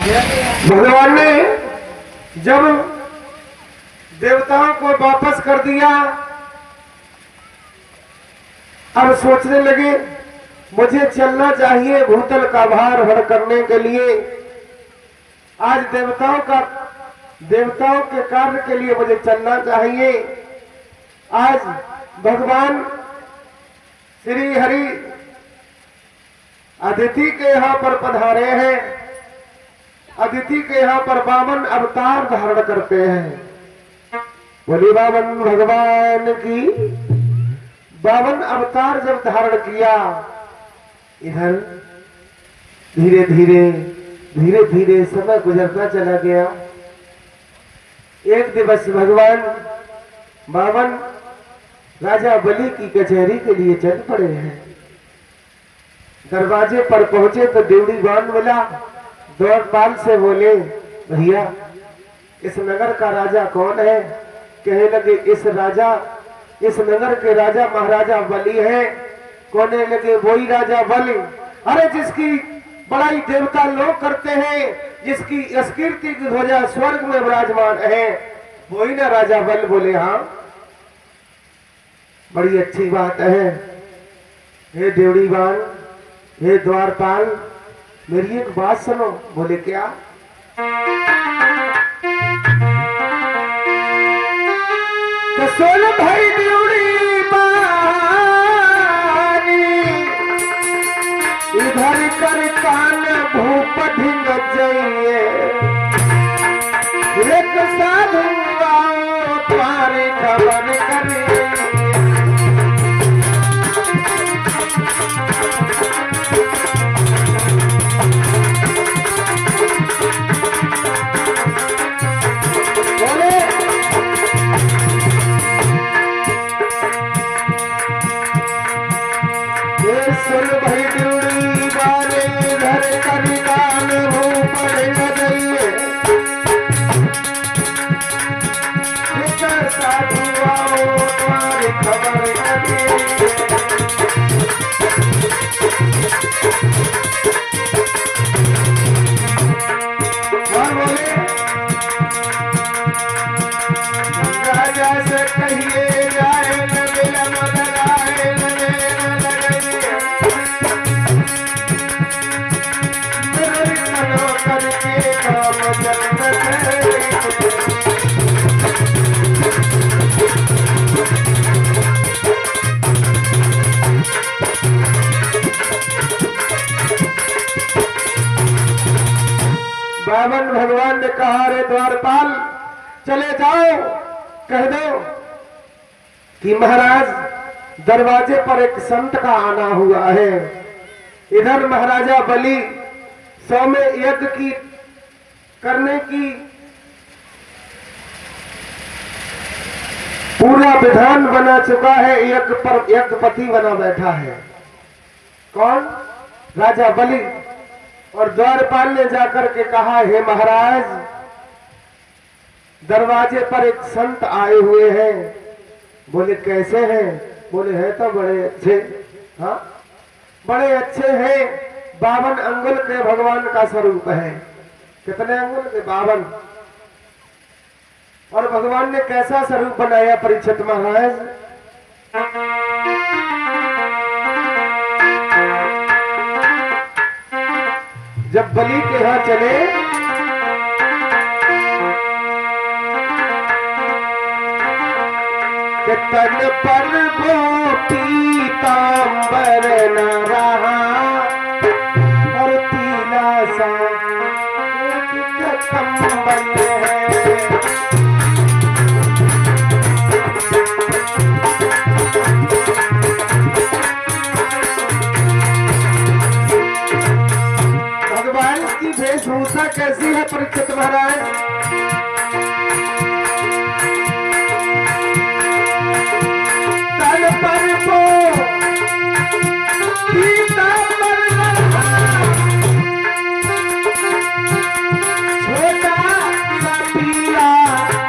भगवान ने जब देवताओं को वापस कर दिया, अब सोचने लगे मुझे चलना चाहिए भूतल का भार हर करने के लिए। आज देवताओं के कार्य के लिए मुझे चलना चाहिए। आज भगवान श्री हरि अदिति के यहाँ पर पधारे हैं। अदिति के यहाँ पर 52 अवतार धारण करते हैं। बोली 52 भगवान की। 52 अवतार जब धारण किया, इधर धीरे धीरे समय गुजरता चला गया। एक दिवस भगवान 52 राजा बलि की कचहरी के लिए चल पड़े हैं। दरवाजे पर पहुंचे तो देवड़ी बाण मिला। द्वारपाल से बोले, भैया इस नगर का राजा कौन है? कहने लगे इस नगर के राजा महाराजा बलि हैं। कहने लगे वही राजा बलि। अरे जिसकी बड़ाई देवता लोग करते हैं, जिसकी कीर्ति की ध्वजा स्वर्ग में विराजमान है, वही ना राजा बल। बोले हाँ, बड़ी अच्छी बात है। हे देवड़ी बाण, हे द्वारपाल, मेरी एक बात सुनो। बोले क्या? तो सुन भाई देवड़ी बानी, इधर कर कान भूप ढिंग जाइए। एक साधु आओ तुम्हारी खबर करिए। सुन भाई देवड़ी बारे, घर कर कान भूप ढिंग जाइए। साधु आओ तुम्हारी खबर करिए। बोले राजा से कहिए जाए न विलम लगाए न देर लगाइए। मेरे करो करके काम जन्नत है। बावन भगवान ने कहा, रे द्वारपाल चले जाओ, कह दो कि महाराज दरवाजे पर एक संत का आना हुआ है। इधर महाराजा बलि 100 में यज्ञ की करने की पूरा विधान बना चुका है। यज्ञ पर यज्ञपति बना बैठा है। कौन? राजा बलि। और द्वारपाल ने जाकर के कहा, हे महाराज दरवाजे पर एक संत आए हुए हैं। बोले कैसे हैं? बोले है तो बड़े अच्छे। हाँ, बड़े अच्छे हैं। 52 अंगुल के भगवान का स्वरूप है। कितने अंगुल के? 52। और भगवान ने कैसा स्वरूप बनाया परीक्षित महाराज? जब बलि के यहाँ चले कि तन पर वो पीतांबर न रहा और पीला सा कंबल है। वेशभूषा कैसी है परीक्षित महाराज? तन पर वो पीतांबर छोटा सा पीला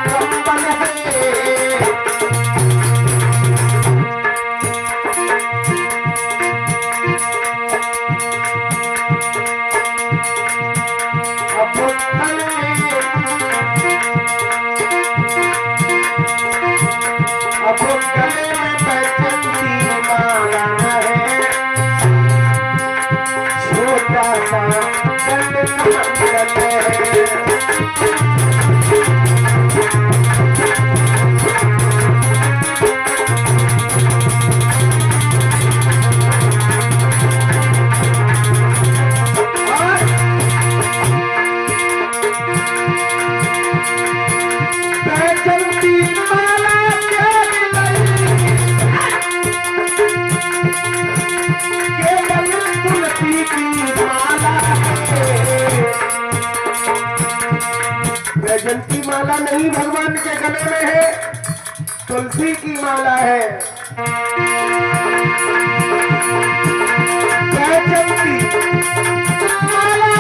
कंबल है। अब मंगल है। बैजंती माला केवल तुलसी की माला है। बैजंती माला नहीं भगवान के गले में है, तुलसी की माला है। बैजंती माला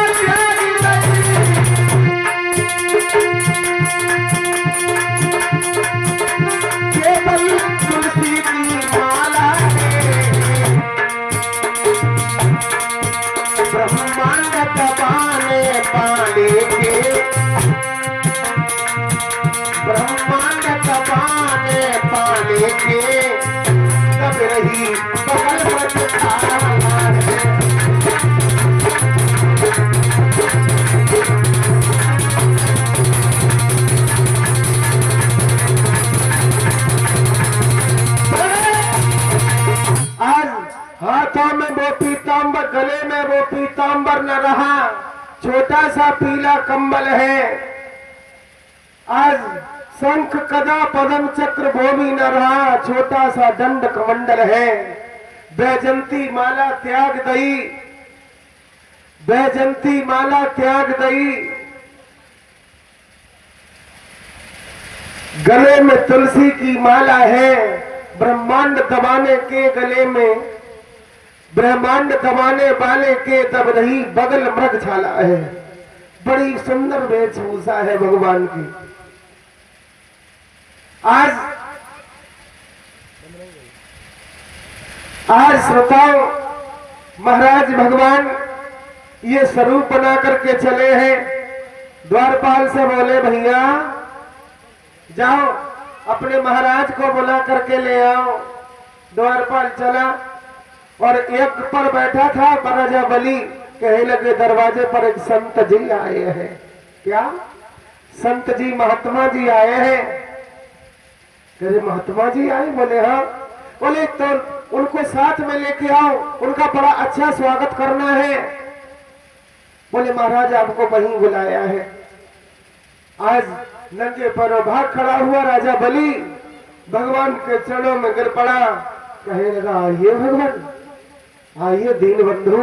केवल तुलसी की माला है। ब्रह्मांड दबाने पाने के, ब्रह्मांड दबाने पाने के तब रही बगल में खाना है। हाथों में वो पीतांबर, गले में वो पीतांबर न रहा, छोटा सा पीला कंबल है। आज शंख कदा पद्म चक्र भूमि न रहा, छोटा सा दंड कमंडल है। बैजंती माला त्याग दई, बैजंती माला त्याग दई, गले में तुलसी की माला है। ब्रह्मांड दबाने के गले में, ब्रह्मांड दबाने वाले के तब रही बगल मृगशाला है। बड़ी सुंदर वेशभूषा है भगवान की। आज श्रोताओं, महाराज भगवान ये स्वरूप बना करके चले हैं। द्वारपाल से बोले भैया जाओ अपने महाराज को बुला करके ले आओ। द्वारपाल चला और एक पर बैठा था राजा बलि, कहने लगे दरवाजे पर एक संत जी आए हैं। क्या संत जी, महात्मा जी आए हैं? कहे महात्मा जी आए? बोले हाँ। बोले तो उनको साथ में लेके आओ, उनका बड़ा अच्छा स्वागत करना है। बोले महाराज आपको वहीं बुलाया है। आज नंगे पैरों भाग खड़ा हुआ राजा बलि, भगवान के चरणों में गिर पड़ा। कहने लगा आइए भगवान, आइए दीन बंधु।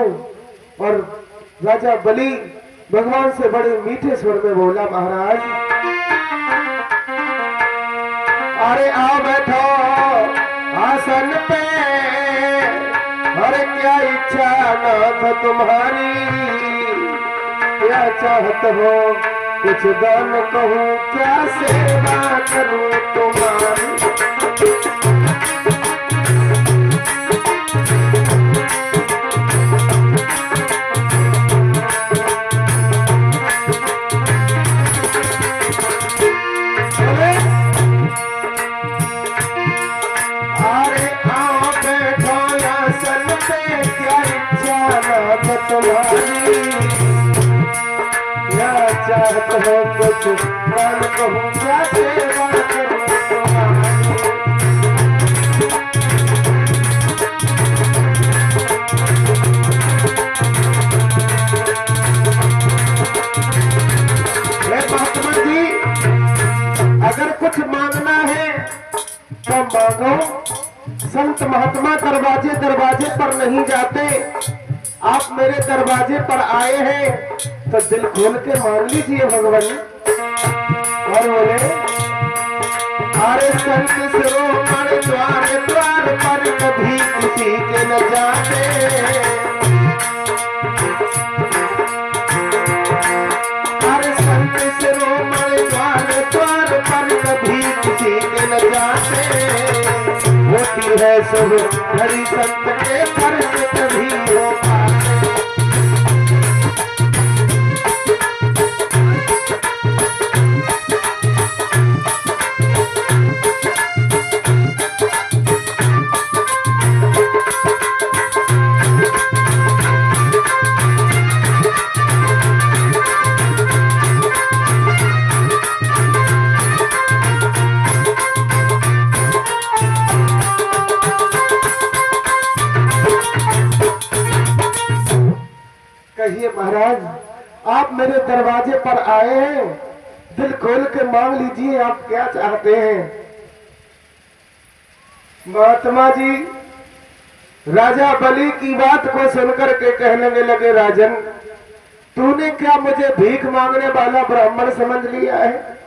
और राजा बलि भगवान से बड़े मीठे स्वर में बोला महाराज अरे आओ बैठो आसन पे, अरे क्या इच्छा नाथ तुम्हारी, क्या चाहत हो कुछ दान कहूँ, क्या सेवा करूँ तुम्हारी। अरे आओ बैठो आसन पे, क्या इच्छा नाथ तुम्हारी, क्या चाहत हो कुछ दान कहूँ, क्या सेवा करूँ तुम्हारी। महात्मा जी अगर कुछ मांगना है तो मांगो। संत महात्मा दरवाजे दरवाजे पर नहीं जाते। आप मेरे दरवाजे पर आए हैं तो दिल खोल के मांग लीजिए भगवान। और बोले अरे संत शिरोमणि द्वार द्वार पर कभी किसी के न जाते, अरे संत शिरोमणि द्वार द्वार पर कभी किसी के न जाते। होती है सब हरि संत के पर से कभी हो पाते। दरवाजे पर आए हैं, दिल खोल के मांग लीजिए आप क्या चाहते हैं। महात्मा जी राजा बलि की बात को सुनकर के कहने लगे, राजन तूने क्या मुझे भीख मांगने वाला ब्राह्मण समझ लिया है,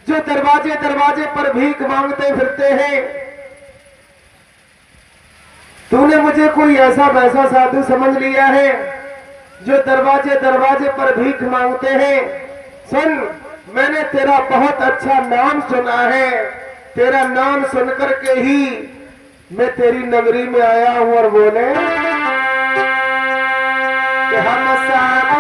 जो दरवाजे दरवाजे पर भीख मांगते फिरते हैं। तूने मुझे कोई ऐसा वैसा साधु समझ लिया है जो दरवाजे दरवाजे पर भीख मांगते हैं। सुन, मैंने तेरा बहुत अच्छा नाम सुना है, तेरा नाम सुनकर के ही मैं तेरी नगरी में आया हूं और बोले कि हम साधु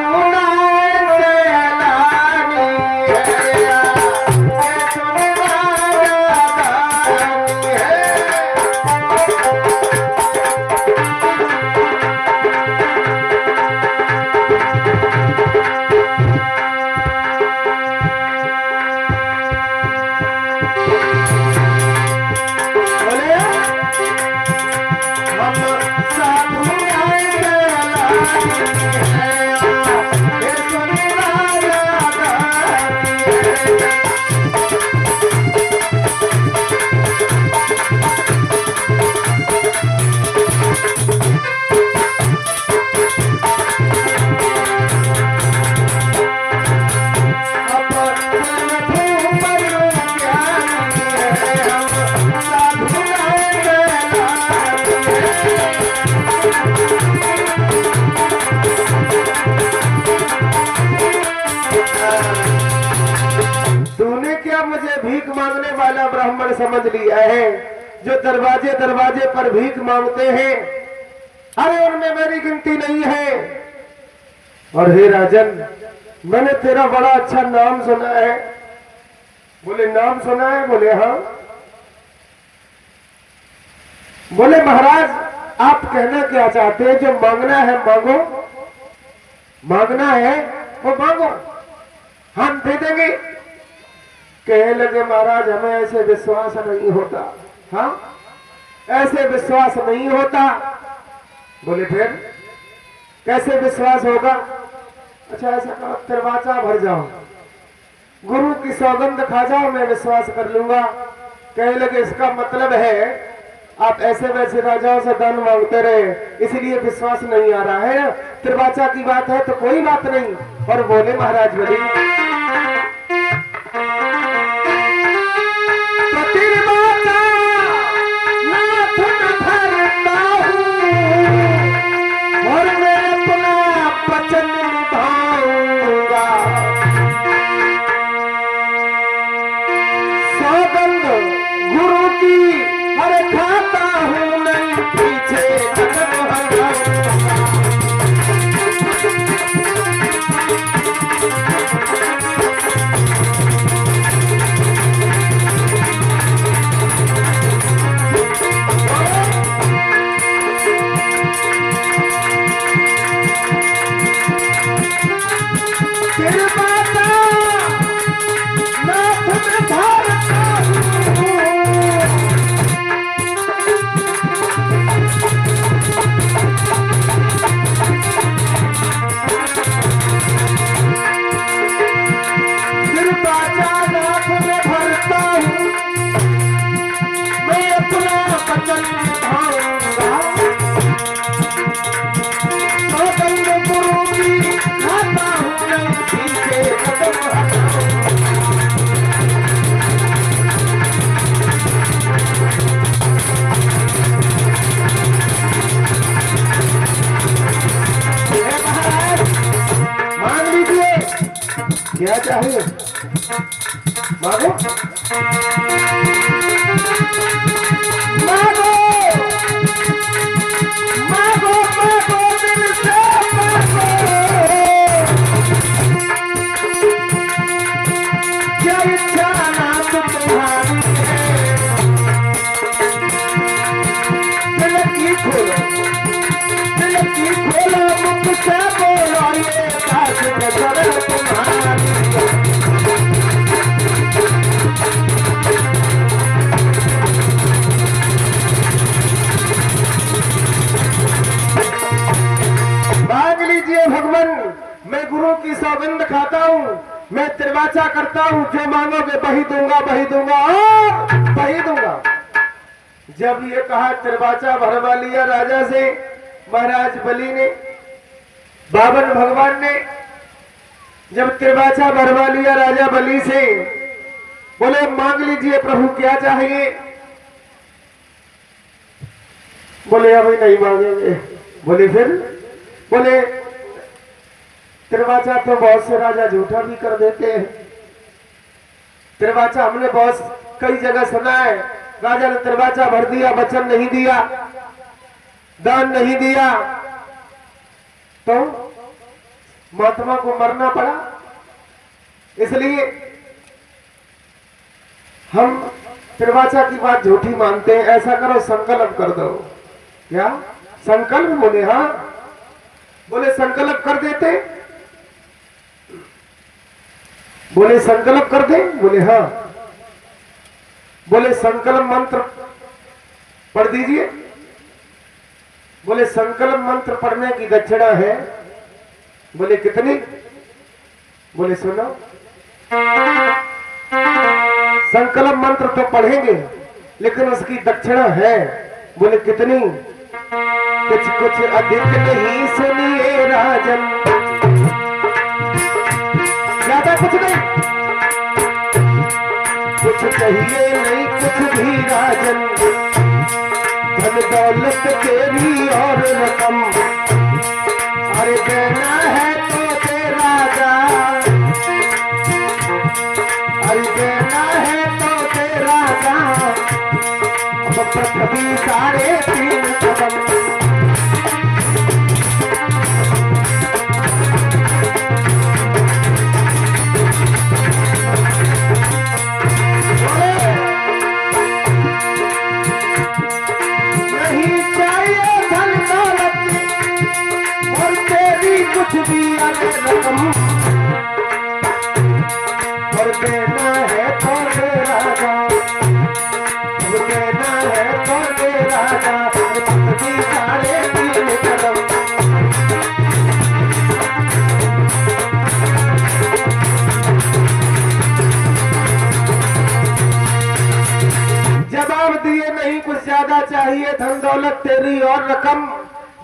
भीख मांगने वाला ब्राह्मण समझ लिया है, जो दरवाजे दरवाजे पर भीख मांगते हैं। अरे उनमें मेरी गिनती नहीं है। और हे राजन, मैंने तेरा बड़ा अच्छा नाम सुना है। बोले नाम सुना है? बोले हाँ। बोले महाराज आप कहना क्या चाहते हैं? जो मांगना है मांगो, मांगना है वो मांगो, हम दे देंगे। कहने लगे महाराज हमें ऐसे विश्वास नहीं होता। हाँ, ऐसे विश्वास नहीं होता। बोले फिर कैसे विश्वास होगा? अच्छा ऐसा करो, दरवाजा भर जाओ, गुरु की सौगंध खा जाओ, मैं विश्वास कर लूंगा। कहने लगे इसका मतलब है आप ऐसे वैसे राजाओं से दान मांगते रहे, इसलिए विश्वास नहीं आ रहा है। दरवाजा की बात है तो कोई बात नहीं। और बोले महाराज बोले क्या चाहिए मांगो, मांगो, मांगो, मांगो दिल से मांगो। क्या इच्छा नाथ तुम्हारी है, दिल की खोलो, दिल की खोलो, मुख से बोलो ये दास नजर तुम्हारी। करता हूँ, मैं त्रिवाचा करता हूँ, जो मांगोगे वही दूंगा, वही दूंगा और वही दूंगा। जब ये कहा त्रिवाचा भरवा लिया राजा से, महाराज बलि ने, बावन भगवान ने जब त्रिवाचा भरवा लिया राजा बलि से, बोले मांग लीजिए प्रभु क्या चाहिए। बोले अभी नहीं मांगेंगे। बोले फिर? बोले त्रिवाचा तो बहुत से राजा झूठा भी कर देते हैं। त्रिवाचा हमने बहुत कई जगह सुना है, राजा ने त्रिवाचा भर दिया, वचन नहीं दिया, दान नहीं दिया, तो महात्मा को मरना पड़ा। इसलिए हम त्रिवाचा की बात झूठी मानते हैं। ऐसा करो, संकल्प कर दो। क्या संकल्प? बोले हाँ। बोले संकल्प कर देते? बोले संकल्प कर दे? बोले हाँ। बोले संकल्प मंत्र पढ़ दीजिए। बोले संकल्प मंत्र पढ़ने की दक्षिणा है। बोले कितनी? बोले सुनो, संकल्प मंत्र तो पढ़ेंगे लेकिन उसकी दक्षिणा है। बोले कितनी? कुछ कुछ अधिक नहीं सुनिए राजन, ज्यादा कुछ नहीं, कुछ चाहिए नहीं कुछ भी राजन, धन दौलत तेरी और रकम, अरे देना है तो दे राजा, अरे देना है तो दे राजा, अब पृथ्वी सारे 3 कदम। कुछ भी अरे रकम, और देना है तो दे राजा, देना है तो दे राजा, पृथ्वी सारे 3 कदम। जवाब दिए नहीं कुछ ज्यादा चाहिए, धन दौलत तेरी और रकम,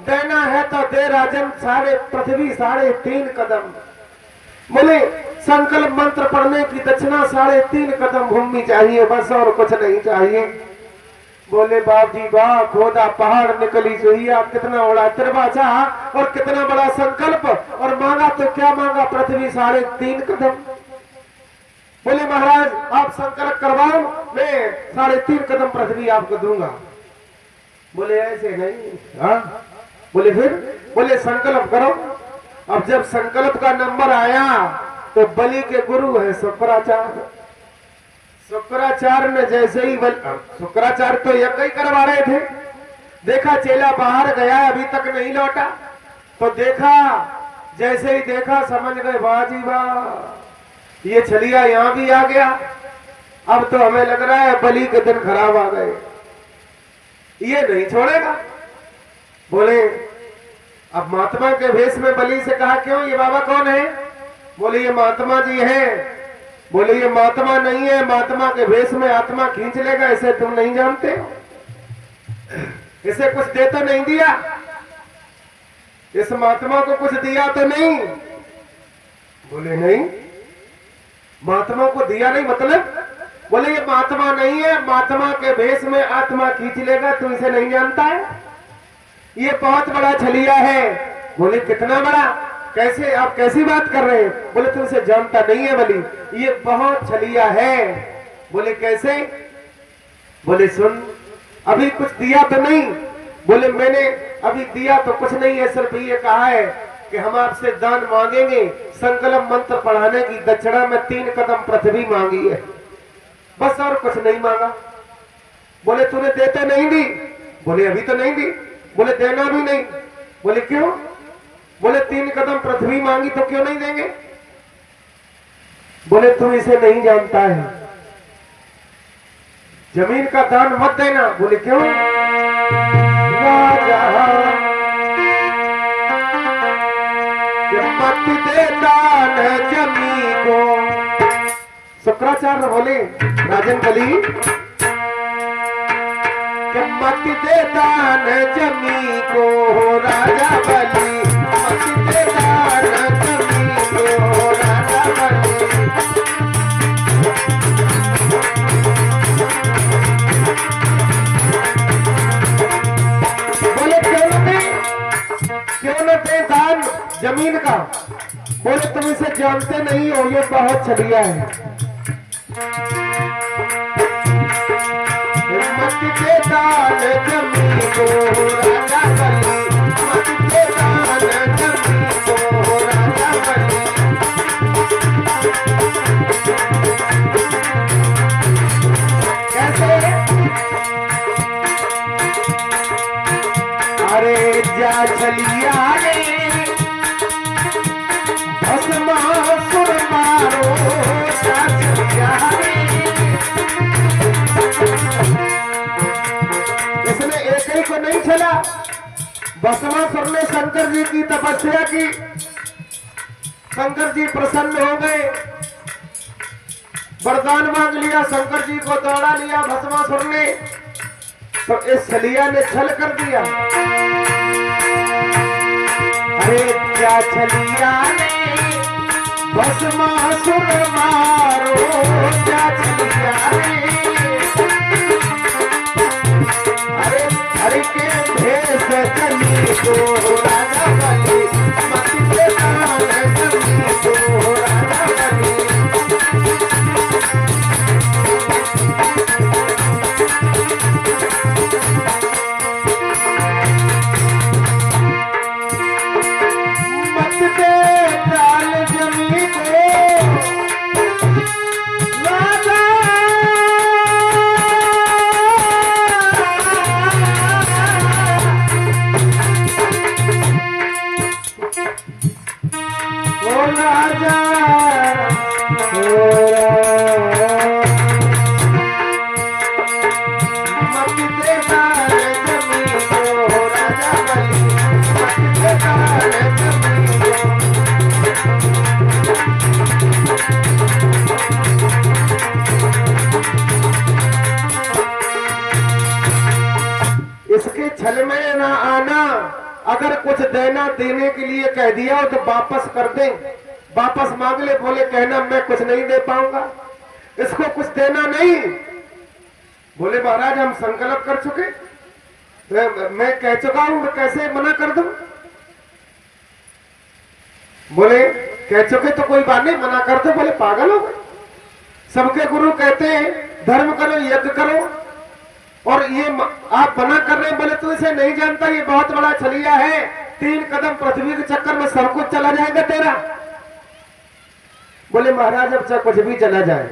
देना है तो दे राजन, सारे पृथ्वी सारे 3 कदम। बोले संकल्प मंत्र पढ़ने की दक्षिणा 3.5 कदम भूमि चाहिए, बस और कुछ नहीं चाहिए। बोले बाप जी वाह, खोदा पहाड़ निकली सुइया, कितना बड़ा त्रिवाचा और कितना बड़ा संकल्प, और मांगा तो क्या मांगा? पृथ्वी 3.5 कदम। बोले महाराज आप संकल्प करवाओ, मैं 3.5 कदम पृथ्वी आपको दूंगा। बोले ऐसे नहीं। हाँ? बोले फिर? बोले संकल्प करो। अब जब संकल्प का नंबर आया तो बलि के गुरु है शुक्राचार्य। शुक्राचार्य ने जैसे ही शुक्राचार्य तो यज्ञ ही करवा रहे थे, देखा चेला बाहर गया अभी तक नहीं लौटा, तो देखा, जैसे ही देखा समझ गए वाह जी वाह, ये छलिया यहां भी आ गया, अब तो हमें लग रहा है बलि के दिन खराब आ गए, ये नहीं छोड़ेगा। बोले अब महात्मा के भेष में बलि से कहा क्यों, ये बाबा कौन है? बोले ये महात्मा जी हैं। बोले ये महात्मा नहीं है, महात्मा के भेष में आत्मा खींच लेगा, इसे तुम नहीं जानते हो, इसे कुछ दे तो नहीं दिया, इस महात्मा को कुछ दिया तो नहीं? बोले नहीं, महात्मा को दिया नहीं मतलब? बोले ये महात्मा नहीं है, महात्मा के भेष में आत्मा खींच लेगा, तू इसे नहीं जानता है, ये बहुत बड़ा छलिया है। बोले कितना बड़ा? कैसे, आप कैसी बात कर रहे हैं? बोले तू इसे जानता नहीं है बलि, ये बहुत छलिया है। बोले कैसे? बोले सुन, अभी कुछ दिया तो नहीं? बोले मैंने अभी दिया तो कुछ नहीं है, सिर्फ ये कहा है कि हम आपसे दान मांगेंगे, संकल्प मंत्र पढ़ाने की दक्षिणा में 3 कदम पृथ्वी मांगी है, बस और कुछ नहीं मांगा। बोले तूने देते नहीं दी? बोले अभी तो नहीं दी। बोले देना भी नहीं? बोले क्यों? बोले 3 कदम पृथ्वी मांगी तो क्यों नहीं देंगे? बोले तू इसे नहीं जानता है, जमीन का दान मत देना। बोले क्यों? राजा मत दे दान जमी को। शुक्राचार्य बोले राजन बलि कि मत दे दान जमी को राजा बलि, मत दे दान जमी को राजा बलि। बोले क्यों न दे दान जमीन का? बोले तुम इसे जानते नहीं हो, ये बहुत छलिया है। मत दे दान जमीन को राजा बलि, मत दे दान जमीन को राजा बलि। कैसे? अरे जा छलिया रे भस्मासुर मारो, जा छलिया रे। इसने एक ही को नहीं छला, भस्मासुर ने शंकर जी की तपस्या की, शंकर जी प्रसन्न हो गए, वरदान मांग लिया, शंकर जी को दौड़ा लिया भस्मासुर ने। तो इस छलिया ने छल कर दिया। अरे क्या छलिया ने भस्मासुर मारो, क्या छलिया ने। अरे हरि के भेष चली को राजा बलि, मत दे दान जमी को राजा बलि। इसके छल में ना आना, अगर कुछ देना देने के लिए कह दिया हो तो वापस कर दे, वापस मांग ले। बोले कहना मैं कुछ नहीं दे पाऊंगा, इसको कुछ देना नहीं। बोले महाराज हम संकल्प कर चुके, मैं कह चुका हूं, कैसे मना कर दूं? बोले कह चुके तो कोई बात नहीं, मना कर दो। बोले पागल हो गए, सबके गुरु कहते हैं धर्म करो, यज्ञ करो, और ये आप मना कर रहे हैं। बोले तू इसे नहीं जानता, ये बहुत बड़ा छलिया है, 3 कदम पृथ्वी के चक्कर में सब कुछ चला जाएगा तेरा। बोले महाराज अब चाहे कुछ भी चला जाए,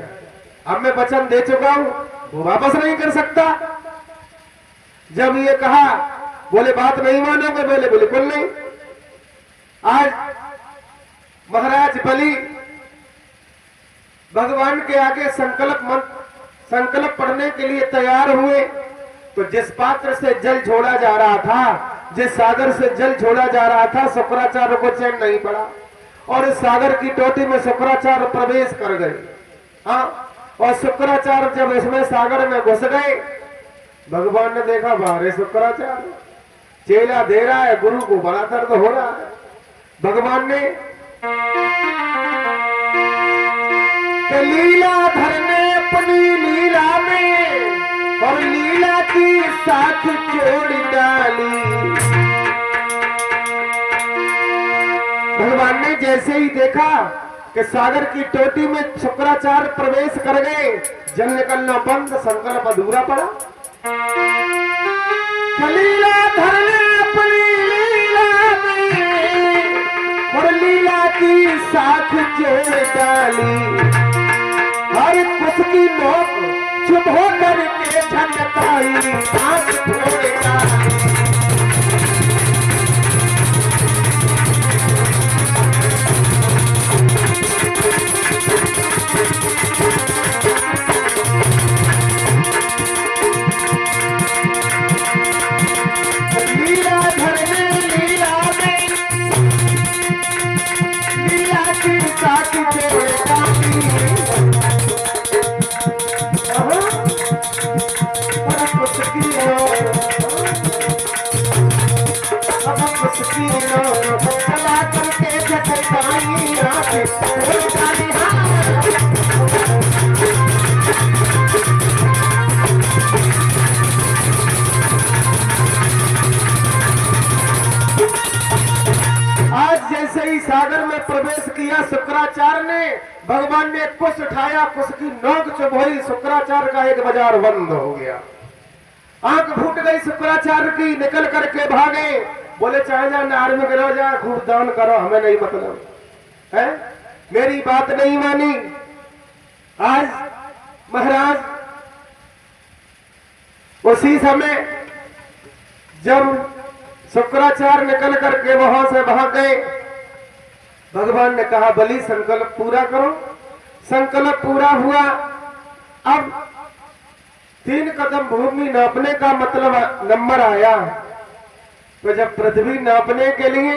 अब मैं वचन दे चुका हूं, वो वापस नहीं कर सकता। जब ये कहा, बोले बात नहीं मानोगे? बोले बिल्कुल नहीं। आज महाराज बलि भगवान के आगे संकल्प पढ़ने के लिए तैयार हुए, तो जिस पात्र से जल छोड़ा जा रहा था, जिस सागर से जल छोड़ा जा रहा था, शुक्राचार्य को चैन नहीं पड़ा, और इस सागर की टोटी में शुक्राचार्य प्रवेश कर गए। हाँ, और शुक्राचार्य जब इसमें सागर में घुस गए, भगवान ने देखा बाहर शुक्राचार्य चेला दे रहा है, गुरु को बड़ा दर्द हो रहा है। भगवान ने लीला धरने अपनी लीला में, और लीला की साथ जोड़ डाली। भगवान ने जैसे ही देखा कि सागर की टोटी में शुक्राचार्य प्रवेश कर गए, जल निकलना बंद, संकल्प अधूरा पड़ा। लीला धरने अपनी लीला में, और लीला की साथ जोड़ डाली। हर कुछ की नोक चुप होकर के झटकाई, आंख फोड़ डाली। लीला धरने लीला में, किया शुक्राचार्य ने, भगवान ने कुश उठाया, कुश की नोक चुभोई, शुक्राचार्य का एक बाजार बंद हो गया। आंख फूट गई शुक्राचार्य की, निकल करके भागे। बोले चाहे जा नहर में गिरो, जा खूब दान करो, हमें नहीं मतलब है। मेरी बात नहीं मानी। आज महाराज उसी समय जब शुक्राचार्य निकल करके वहां से भाग गए, भगवान ने कहा बलि संकल्प पूरा करो। संकल्प पूरा हुआ। अब 3 कदम भूमि नापने का मतलब नंबर आया। तो जब पृथ्वी नापने के लिए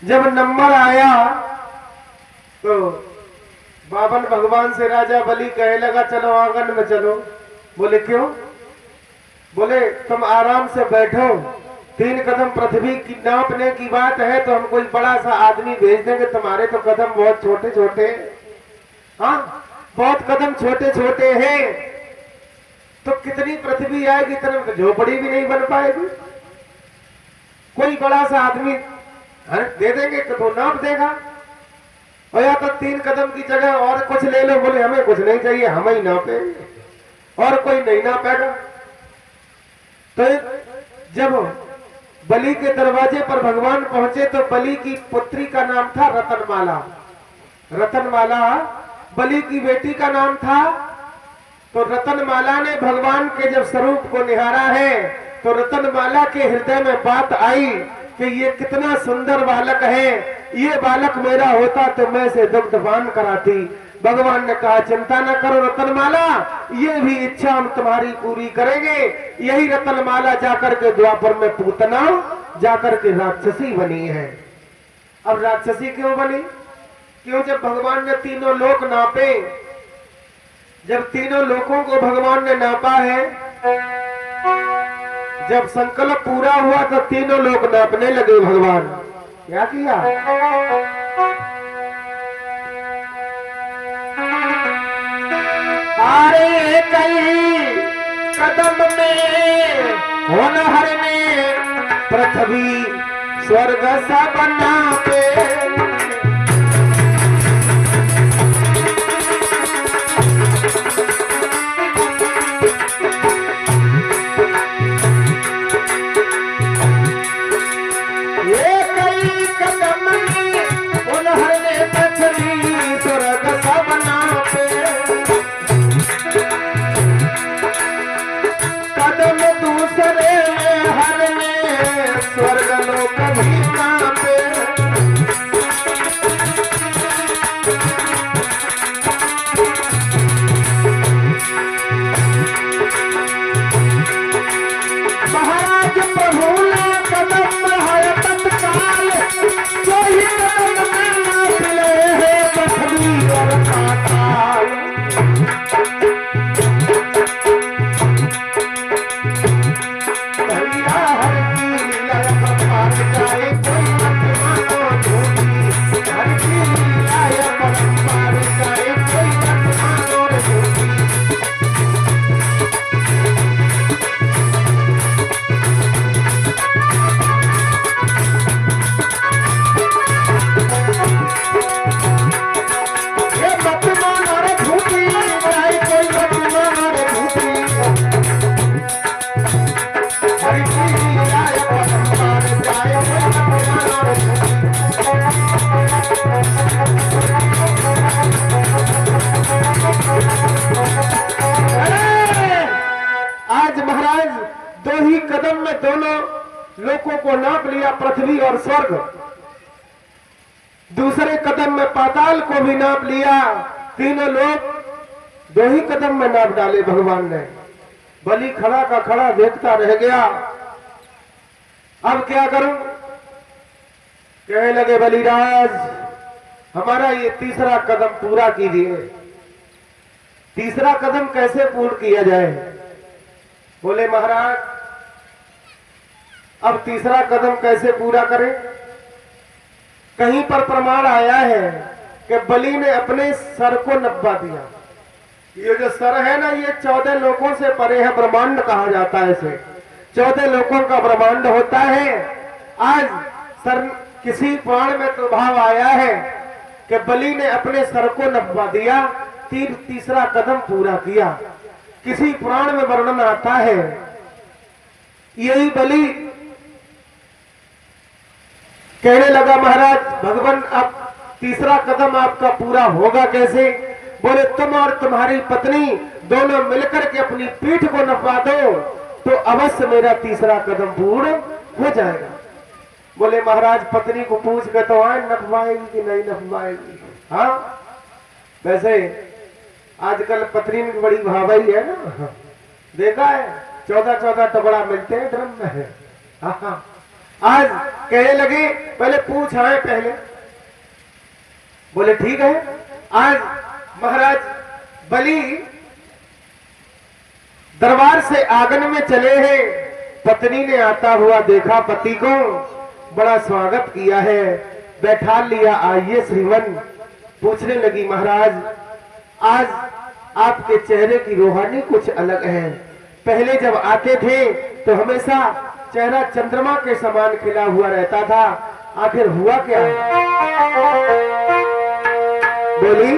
जब नंबर आया तो बावन भगवान से राजा बलि कहे लगा चलो आंगन में चलो। बोले क्यों? बोले तुम आराम से बैठो, 3 कदम पृथ्वी की नापने की बात है तो हम कोई बड़ा सा आदमी भेज देंगे, तुम्हारे तो कदम बहुत छोटे छोटे, हाँ बहुत कदम छोटे छोटे हैं, तो कितनी पृथ्वी आएगी, इतनी झोपड़ी भी नहीं बन पाएगी। कोई बड़ा सा आदमी दे देंगे तो नाप देगा, और या तो 3 कदम की जगह और कुछ ले लो। बोले हमें कुछ नहीं चाहिए, हम ही नापेंगे, और कोई नहीं नापेगा। तो जब बलि के दरवाजे पर भगवान पहुंचे तो बलि की पुत्री का नाम था रतनमाला। रतनमाला बलि की बेटी का नाम था। तो रतनमाला ने भगवान के जब स्वरूप को निहारा है तो रतनमाला के हृदय में बात आई कि ये कितना सुंदर बालक है, ये बालक मेरा होता तो मैं इसे दुग्धपान कराती। भगवान ने कहा चिंता न करो रतनमाला, ये भी इच्छा हम तुम्हारी पूरी करेंगे। यही रतनमाला जाकर के द्वापर में पूतना जाकर के राक्षसी बनी है। अब राक्षसी क्यों बनी? क्यों? जब भगवान ने तीनों लोक नापे, जब तीनों लोकों को भगवान ने नापा है, जब संकल्प पूरा हुआ तो तीनों लोग नापने लगे। भगवान क्या किया? अरे कई कदम में होनहर में पृथ्वी स्वर्ग सब नापे। लोकों को नाप लिया, पृथ्वी और स्वर्ग। दूसरे कदम में पाताल को भी नाप लिया। तीनों लोग 2 ही कदम में नाप डाले भगवान ने। बलि खड़ा का खड़ा देखता रह गया। अब क्या करूं? कहने लगे बलिराज हमारा ये तीसरा कदम पूरा कीजिए। तीसरा कदम कैसे पूर्ण किया जाए? बोले महाराज अब तीसरा कदम कैसे पूरा करें? कहीं पर प्रमाण आया है कि बलि ने अपने सर को नब्बा दिया। ये जो सर है ना, ये 14 लोकों से परे है, ब्रह्मांड कहा जाता है इसे। 14 लोकों का ब्रह्मांड होता है। आज सर किसी पुराण में तो भाव आया है कि बलि ने अपने सर को नपवा दिया, तीसरा कदम पूरा किया। किसी पुराण में वर्णन आता है, यही बलि कहने लगा महाराज भगवान अब तीसरा कदम आपका पूरा होगा कैसे? बोले तुम और तुम्हारी पत्नी दोनों मिलकर के अपनी पीठ को नपवा दो तो अवश्य मेरा तीसरा कदम पूर्ण हो जाएगा। बोले महाराज पत्नी को पूछ के तो आए नपवाएगी कि नहीं नपवाएगी? हाँ वैसे आजकल पत्नी की बड़ी भावाई है ना, देखा है 14-14 टुकड़ा मिलते हैं ड्रम में। हाँ आज कहने लगे पहले पूछ आए पहले। बोले ठीक है। आज महाराज बलि दरबार से आंगन में चले हैं। पत्नी ने आता हुआ देखा पति को, बड़ा स्वागत किया है, बैठा लिया, आइए श्रीमान। पूछने लगी महाराज आज आपके चेहरे की रूहानी कुछ अलग है। पहले जब आते थे तो हमेशा चेहरा चंद्रमा के समान खिला हुआ रहता था, आखिर हुआ क्या? बोली